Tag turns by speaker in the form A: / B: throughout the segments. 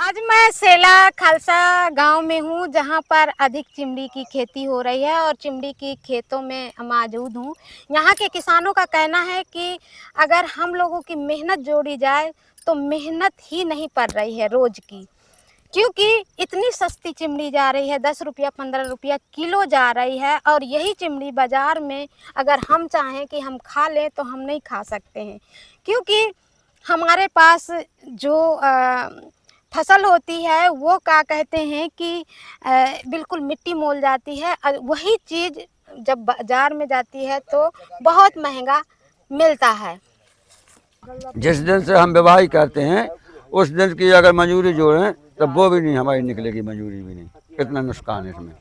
A: आज मैं सेला खालसा गांव में हूं, जहां पर अधिक चिमड़ी की खेती हो रही है और चिमड़ी की खेतों में मौजूद हूं। यहां के किसानों का कहना है कि अगर हम लोगों की मेहनत जोड़ी जाए तो मेहनत ही नहीं पड़ रही है रोज की, क्योंकि इतनी सस्ती चिमड़ी जा रही है, 10 रुपया 15 रुपया किलो जा रही है। और यही चिमड़ी बाज़ार में अगर हम चाहें कि हम खा लें तो हम नहीं खा सकते हैं, क्योंकि हमारे पास जो फसल होती है वो क्या कहते हैं कि बिल्कुल मिट्टी मोल जाती है। वही चीज़ जब बाज़ार में जाती है तो बहुत महंगा मिलता है।
B: जिस दिन से हम विवाह करते हैं उस दिन की अगर मजूरी जोड़ें तो वो भी नहीं हमारी निकलेगी, मजूरी भी नहीं। कितना नुकसान है इसमें।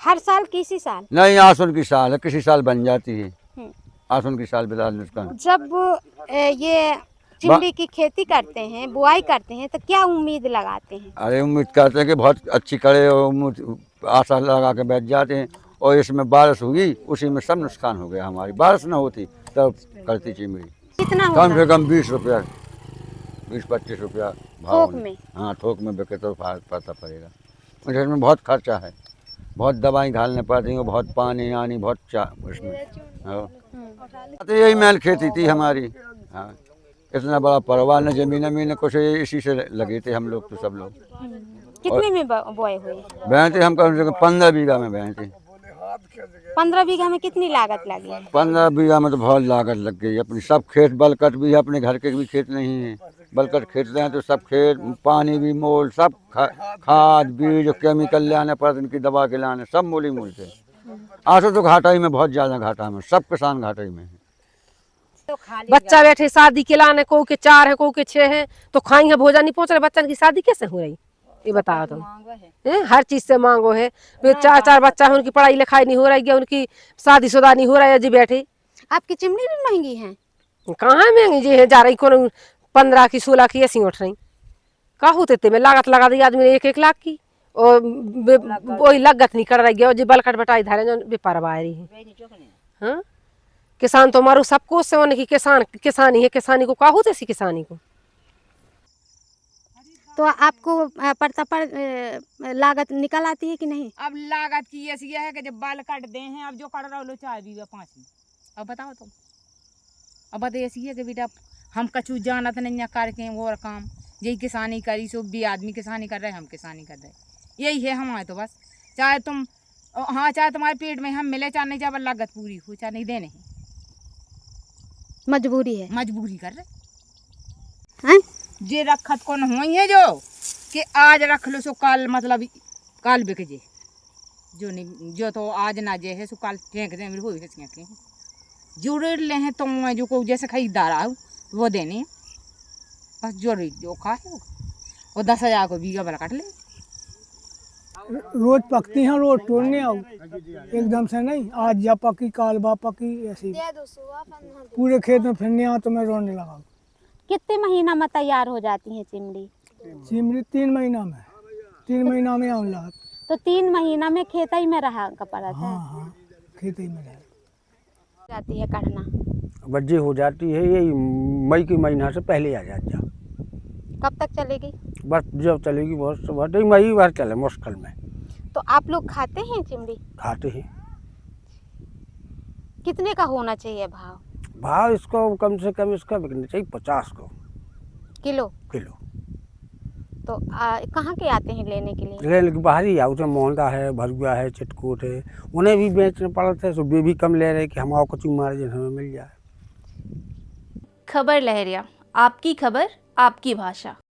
A: हर साल किसी साल
B: नहीं, आसुन की साल है, किसी साल बन जाती है। आसुन की साल बिलाल नुकसान।
A: जब ये चिमड़ी की खेती करते हैं, बुआई करते हैं, तो क्या उम्मीद लगाते हैं?
B: अरे उम्मीद करते हैं कि बहुत अच्छी करे और आशा लगा के बैठ जाते हैं। और इसमें बारिश हुई, उसी में सब नुकसान हो गया। हमारी बारिश ना होती तब करती चिमड़ी।
A: कितना
B: कम
A: होगा?
B: से कम 20 रुपया, 20-25 रुपया भाव
A: थोक में?
B: हाँ, थोक में बिके तो पता पड़ेगा। मुझे इसमें बहुत खर्चा है, बहुत दवाई घालने पड़ती है, बहुत पानी आनी बहुत इसमें। हाँ, तो यही मेन खेती थी हमारी। हाँ, इतना बड़ा परिवार न जमीन कुछ इसी से लगे थे हम लोग, तो सब लोग।
A: कितने में बोए हुए?
B: बहन थे हम कम से कम 15 बीघा में बहन थे।
A: 15 बीघा में कितनी लागत लगी?
B: 15 बीघा में तो बहुत लागत लग गई अपनी। सब खेत बलकट भी है, अपने घर के भी खेत नहीं है, बलकट खेत हैं तो सब खेत, पानी भी मोल, सब खाद बीज केमिकल लाने पड़ते, इनकी दवा के लाने, सब मूल ही मूल थे। आंसू तो घाटा ही में, बहुत ज्यादा घाटा में, सब किसान घाटे ही में है।
C: बच्चा बैठे शादी के लाने, को के 4 है, को के 6 है, तो खाएंगे भोजन नहीं पहुंच रहे। बच्चन की शादी कैसे हो रही ये बताओ तुम। हर चीज से मांगो है। 4 बच्चा है, उनकी पढ़ाई लिखाई नहीं हो रही है, उनकी शादीशुदा नहीं हो रही है जी बैठे।
A: आपकी चिमनी भी महंगी है?
C: कहाँ है महंगी जी है, जा रही को 15 की 16 की ऐसी उठ रही। का होते में लागत लगा दी आदमी ने 1-1 लाख की, और वही लागत नहीं कर रही है। और जी बलकट बटाई धारे जो बेपरवाह रही है। हाँ, किसान तो मारो सबको से होने की, किसानी है, किसानी को का होते सी किसानी को।
A: तो आपको पड़ता लागत निकल आती है कि नहीं?
D: अब लागत की ऐसी है कि जब बाल काट दे हैं, अब जो काट रहा लो 4 बीघा 5 में, अब बताओ तुम। अब बात ऐसी है कि बेटा हम कछु जानत नहीं है करके वो और काम यही किसानी करी, सो भी आदमी किसानी कर रहे, हम किसानी कर रहे, यही है हमारे। तो बस चाहे तुम हाँ, चाहे तुम्हारे पेट में हम मिले, चाहे नहीं, चाहे लागत पूरी हो, चाहे नहीं दे नहीं,
A: मजबूरी है,
D: मजबूरी कर रहे
A: हैं?
D: जे रखत कौन हुई है जो कि आज रख लो सो काल, मतलब काल बिक जे, जो नहीं जो तो आज ना जे है सो काल फेंक दे, मेरे हो के जो रेट ले हैं तुम, जो को जैसे खरीदार आओ वो देने हैं बस। जो रेट जो खाए वो 10,000 को बीघा वाला काट ले।
E: रोज पकती हैं, रोज तोड़ने आओ, एकदम से नहीं। आज जा पकी काल बा पकी, ऐसी पूरे खेत में फिरने आओ तो मैं रोने लगा।
A: कितने महीना में तैयार हो जाती है चिमड़ी?
E: चिमड़ी 3 महीना में, 3 महीना में आने लगा।
A: तो 3 महीना में खेती में रहा का पड़ा था?
E: हाँ, खेती में रह
A: जाती है काटना।
F: बज्जी हो जाती है, यही मई के महीना से पहले आ जाती है।
A: कब तक चलेगी?
F: बस जब चलेगी बहुत मई भर चले मुश्किल में।
A: तो आप लोग खाते हैं चिमड़ी?
F: खाते हैं।
A: कितने का होना चाहिए भाव?
F: भाव इसको कम से कम इसका बिकना चाहिए 50 को
A: किलो। तो कहाँ के आते हैं लेने के लिए?
F: लेने के बाहर ही आते, मोहंदा है, भरुआ है, चिटकूट है, उन्हें भी बेचने पड़ते हैं, तो वे भी कम ले रहे कि हम आओ कुछ मारे जिन हमें मिल जाए।
G: खबर लहरिया, आपकी खबर आपकी भाषा।